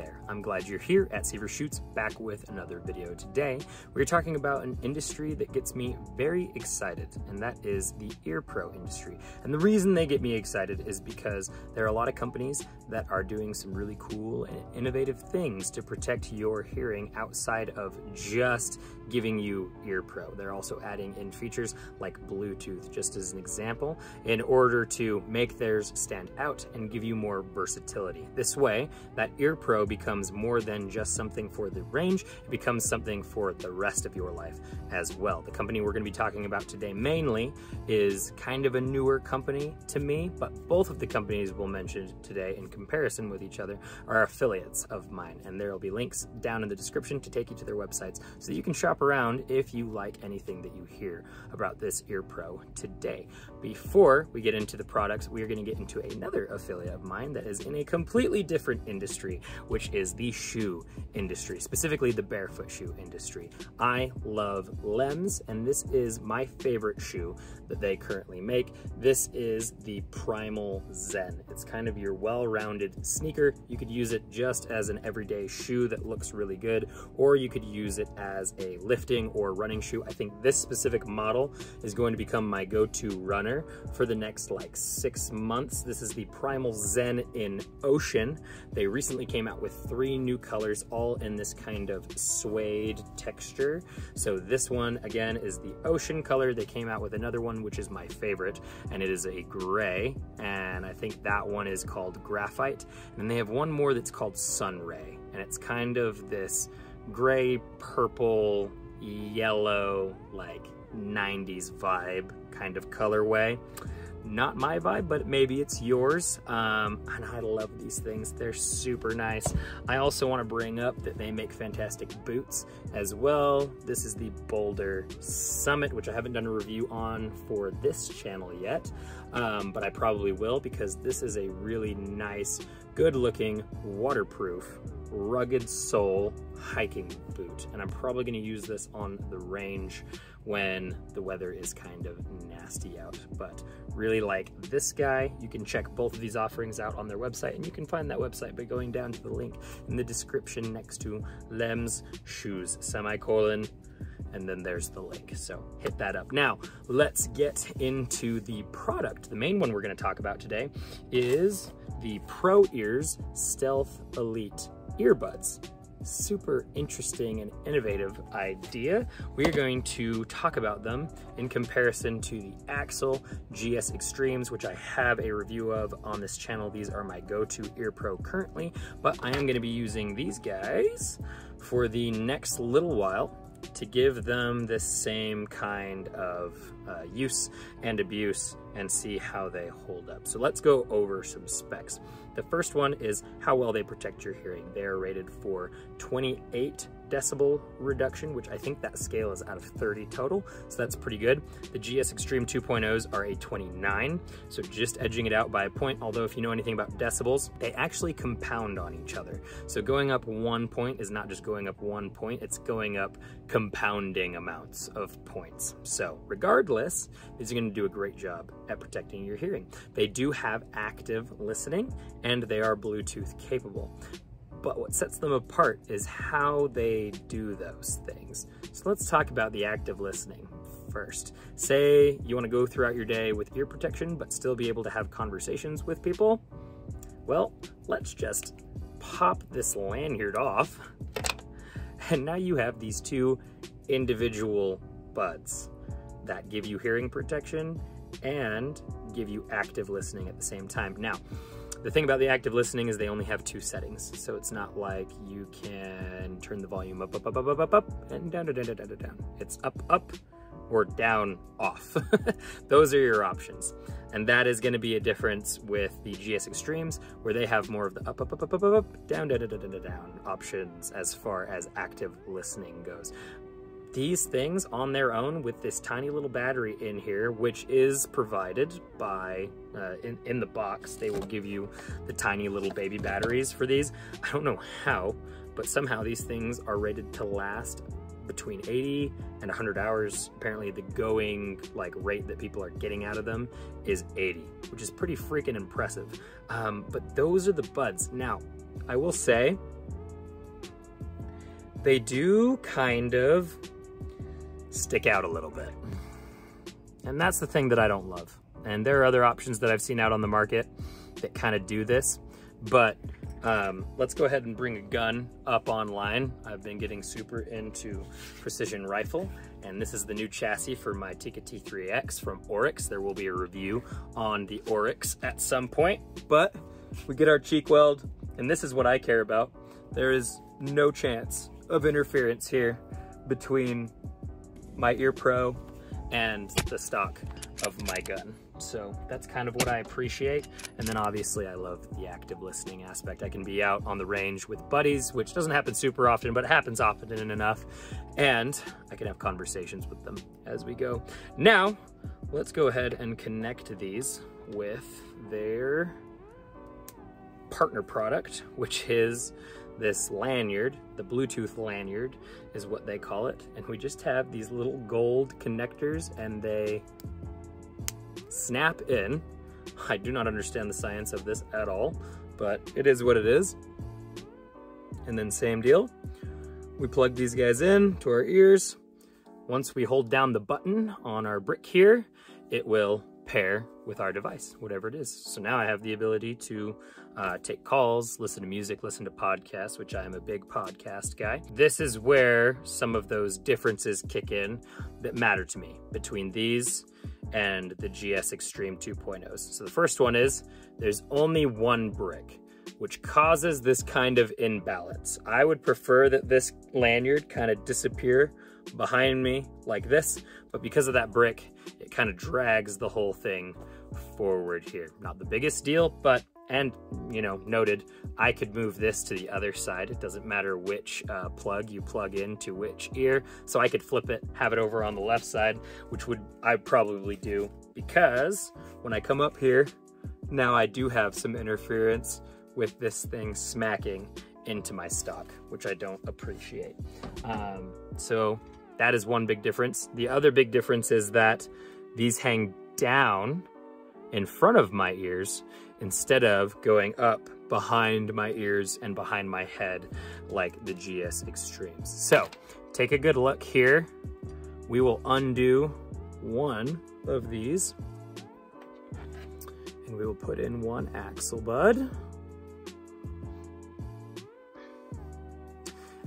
there, I'm glad you're here at Seaver Shoots, back with another video. Today, we're talking about an industry that gets me very excited, and that is the ear pro industry. And the reason they get me excited is because there are a lot of companies that are doing some really cool and innovative things to protect your hearing outside of just giving you ear pro. They're also adding in features like Bluetooth, just as an example, in order to make theirs stand out and give you more versatility. This way, that ear pro becomes more than just something for the range, it becomes something for the rest of your life as well. The company we're going to be talking about today mainly is kind of a newer company to me, but both of the companies we'll mention today in comparison with each other are affiliates of mine, and there will be links down in the description to take you to their websites so you can shop around if you like anything that you hear about this ear pro today. Before we get into the products, we are going to get into another affiliate of mine that is in a completely different industry, which is the shoe industry, specifically the barefoot shoe industry. I love Lems, and this is my favorite shoe that they currently make. This is the Primal Zen. It's kind of your well-rounded sneaker. You could use it just as an everyday shoe that looks really good, or you could use it as a lifting or running shoe. I think this specific model is going to become my go-to runner for the next like 6 months. This is the Primal Zen in Ocean. They recently came out with 3 new colors, all in this kind of suede texture. So this one again is the Ocean color. They came out with another one which is my favorite, and it is a gray, and I think that one is called Graphite. And then they have one more that's called Sunray, and it's kind of this gray, purple, yellow, like 90s vibe kind of colorway. Not my vibe, but maybe it's yours. And I love these things. They're super nice. I also want to bring up that they make fantastic boots as well. This is the Boulder Summit, which I haven't done a review on for this channel yet, but I probably will, because this is a really nice, good looking, waterproof, rugged sole hiking boot. And I'm probably going to use this on the range when the weather is kind of nasty out. But really like this guy. You can check both of these offerings out on their website, and you can find that website by going down to the link in the description next to Lems Shoes, semicolon, and then there's the link, so hit that up. Now, let's get into the product. The main one we're gonna talk about today is the Pro Ears Stealth Elite earbuds. Super interesting and innovative idea. We're going to talk about them in comparison to the Axel GS Extremes, which I have a review of on this channel. These are my go-to ear pro currently, but I am gonna be using these guys for the next little while to give them this same kind of use and abuse and see how they hold up. So let's go over some specs. The first one is how well they protect your hearing. They are rated for 28 decibel reduction, which I think that scale is out of 30 total, so that's pretty good. The GS Extreme 2.0s are a 29, so just edging it out by a point, although if you know anything about decibels, they actually compound on each other. So going up 1 point is not just going up 1 point, it's going up compounding amounts of points. So regardless, these are going to do a great job at protecting your hearing. They do have active listening, and they are Bluetooth capable. But what sets them apart is how they do those things. So let's talk about the active listening first. Say you want to go throughout your day with ear protection, but still be able to have conversations with people. Well, let's just pop this lanyard off, and now you have these 2 individual buds that give you hearing protection and give you active listening at the same time. Now, the thing about the active listening is they only have 2 settings, so it's not like you can turn the volume up, and down, down, down, down, down. It's up, up, or down, off. Those are your options. And that is going to be a difference with the GS Extremes, where they have more of the up, up, up, up, up, up, down, down, down, down, down, down options as far as active listening goes. These things on their own, with this tiny little battery in here, which is provided by, in the box, they will give you the tiny little baby batteries for these. I don't know how, but somehow these things are rated to last between 80 and 100 hours. Apparently the going like rate that people are getting out of them is 80, which is pretty freaking impressive. But those are the buds. Now, I will say, they do kind of stick out a little bit. And that's the thing that I don't love. And there are other options that I've seen out on the market that kind of do this, but let's go ahead and bring a gun up online. I've been getting super into precision rifle, and this is the new chassis for my Tikka T3X from Oryx. There will be a review on the Oryx at some point, but we get our cheek weld, and this is what I care about. There is no chance of interference here between my Ear Pro and the stock of my gun. So that's kind of what I appreciate. And then obviously I love the active listening aspect. I can be out on the range with buddies, which doesn't happen super often, but it happens often enough. And I can have conversations with them as we go. Now, let's go ahead and connect these with their partner product, which is this lanyard. The Bluetooth lanyard is what they call it. And we just have these little gold connectors and they snap in. I do not understand the science of this at all, but it is what it is. And then same deal. We plug these guys in to our ears. Once we hold down the button on our brick here, it will pair with our device, whatever it is. So now I have the ability to take calls, listen to music, listen to podcasts, which I am a big podcast guy. This is where some of those differences kick in that matter to me between these and the GS Extreme 2.0s. So the first one is there's only one brick, which causes this kind of imbalance. I would prefer that this lanyard kind of disappear behind me like this, but because of that brick, it kind of drags the whole thing forward here. Not the biggest deal, but, and you know, noted, I could move this to the other side. It doesn't matter which plug you plug into which ear. So I could flip it, have it over on the left side, which would I probably do, because when I come up here, now I do have some interference with this thing smacking into my stock, which I don't appreciate. So that is one big difference. The other big difference is that these hang down in front of my ears instead of going up behind my ears and behind my head like the GS Extremes. So take a good look here. We will undo one of these and we will put in one axle bud.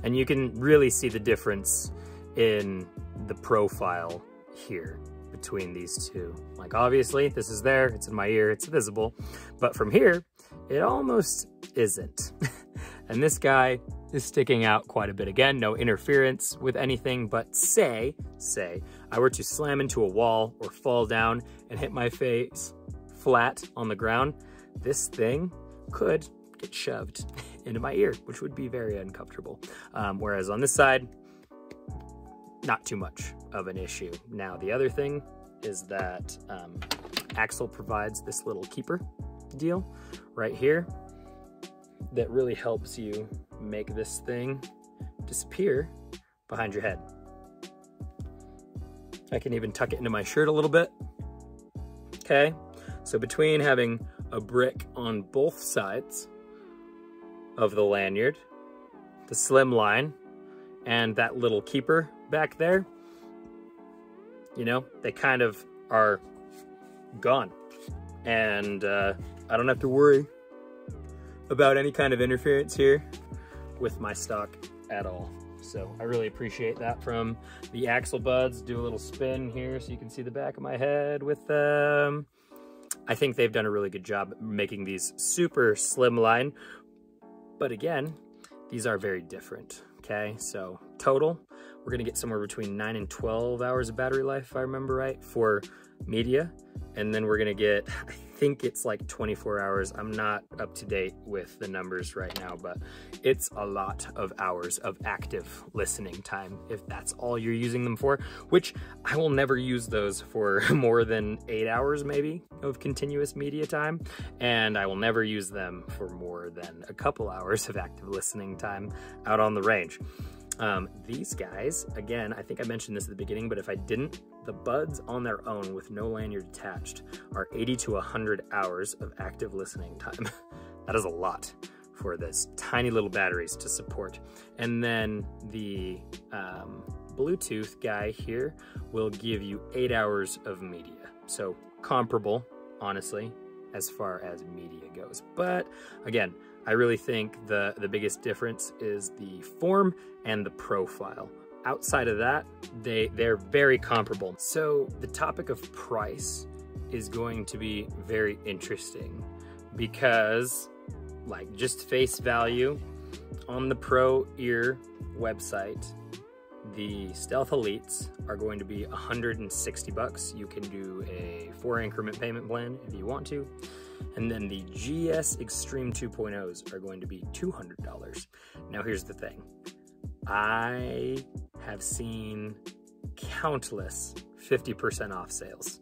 And you can really see the difference in the profile here between these two. Like obviously this is there, it's in my ear, it's visible, but from here, it almost isn't. And this guy is sticking out quite a bit. Again, no interference with anything, but say I were to slam into a wall or fall down and hit my face flat on the ground, this thing could get shoved into my ear, which would be very uncomfortable. Whereas on this side, not too much of an issue. Now, the other thing is that Axle provides this little keeper deal right here that really helps you make this thing disappear behind your head. I can even tuck it into my shirt a little bit. Okay, so between having a brick on both sides of the lanyard, the slim line, and that little keeper back there, you know, they kind of are gone. And I don't have to worry about any kind of interference here with my stock at all. So I really appreciate that from the Axle Buds. Do a little spin here so you can see the back of my head with them. I think they've done a really good job making these super slimline. But again, these are very different, okay? So total, we're gonna get somewhere between 9 and 12 hours of battery life, if I remember right, for media. And then we're gonna get, I think it's like 24 hours. I'm not up to date with the numbers right now, but it's a lot of hours of active listening time if that's all you're using them for, which I will never use those for more than 8 hours maybe of continuous media time. And I will never use them for more than a couple hours of active listening time out on the range. These guys, again, I think I mentioned this at the beginning, but if I didn't, the buds on their own with no lanyard attached are 80 to 100 hours of active listening time. That is a lot for this tiny little batteries to support. And then the Bluetooth guy here will give you 8 hours of media. So comparable, honestly, as far as media goes. But again, I really think the biggest difference is the form and the profile. Outside of that, they're very comparable. So the topic of price is going to be very interesting because, like, just face value on the Pro Ear website, the Stealth Elites are going to be 160 bucks. You can do a 4 increment payment plan if you want to. And then the GS Extreme 2.0s are going to be $200. Now here's the thing. I have seen countless 50% off sales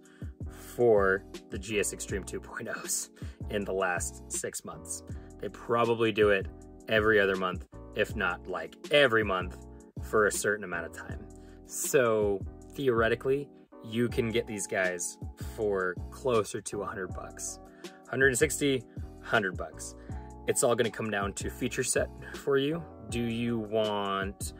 for the GS Extreme 2.0s in the last 6 months. They probably do it every other month, if not like every month for a certain amount of time. So theoretically, you can get these guys for closer to 100 bucks. 160, 100 bucks. It's all gonna come down to feature set for you. Do you want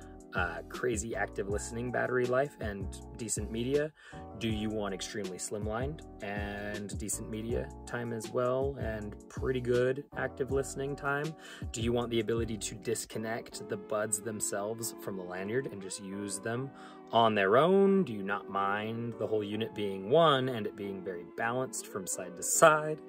crazy active listening battery life and decent media? Do you want extremely slimlined and decent media time as well and pretty good active listening time? Do you want the ability to disconnect the buds themselves from the lanyard and just use them on their own? Do you not mind the whole unit being one and it being very balanced from side to side?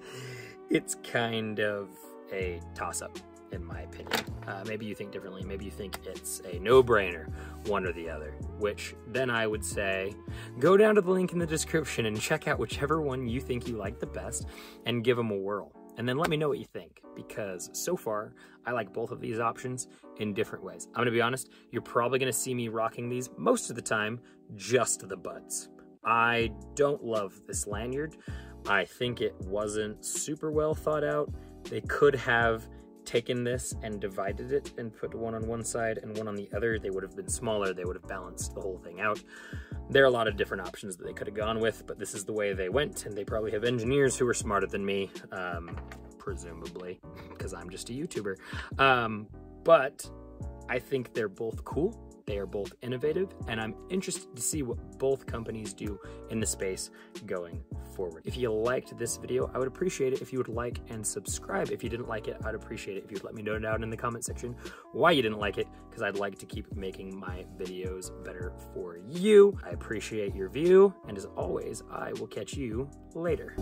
It's kind of a toss-up, in my opinion. Maybe you think differently. Maybe you think it's a no-brainer, one or the other, which then I would say, go down to the link in the description and check out whichever one you think you like the best and give them a whirl. And then let me know what you think, because so far, I like both of these options in different ways. I'm gonna be honest, you're probably gonna see me rocking these most of the time, just the buds. I don't love this lanyard. I think it wasn't super well thought out. They could have taken this and divided it and put one on one side and one on the other. They would have been smaller. They would have balanced the whole thing out. There are a lot of different options that they could have gone with, but this is the way they went, and they probably have engineers who are smarter than me, presumably, because I'm just a YouTuber. But I think they're both cool. They are both innovative, and I'm interested to see what both companies do in the space going forward. If you liked this video, I would appreciate it if you would like and subscribe. If you didn't like it, I'd appreciate it if you'd let me know down in the comment section why you didn't like it, because I'd like to keep making my videos better for you. I appreciate your view, and as always, I will catch you later.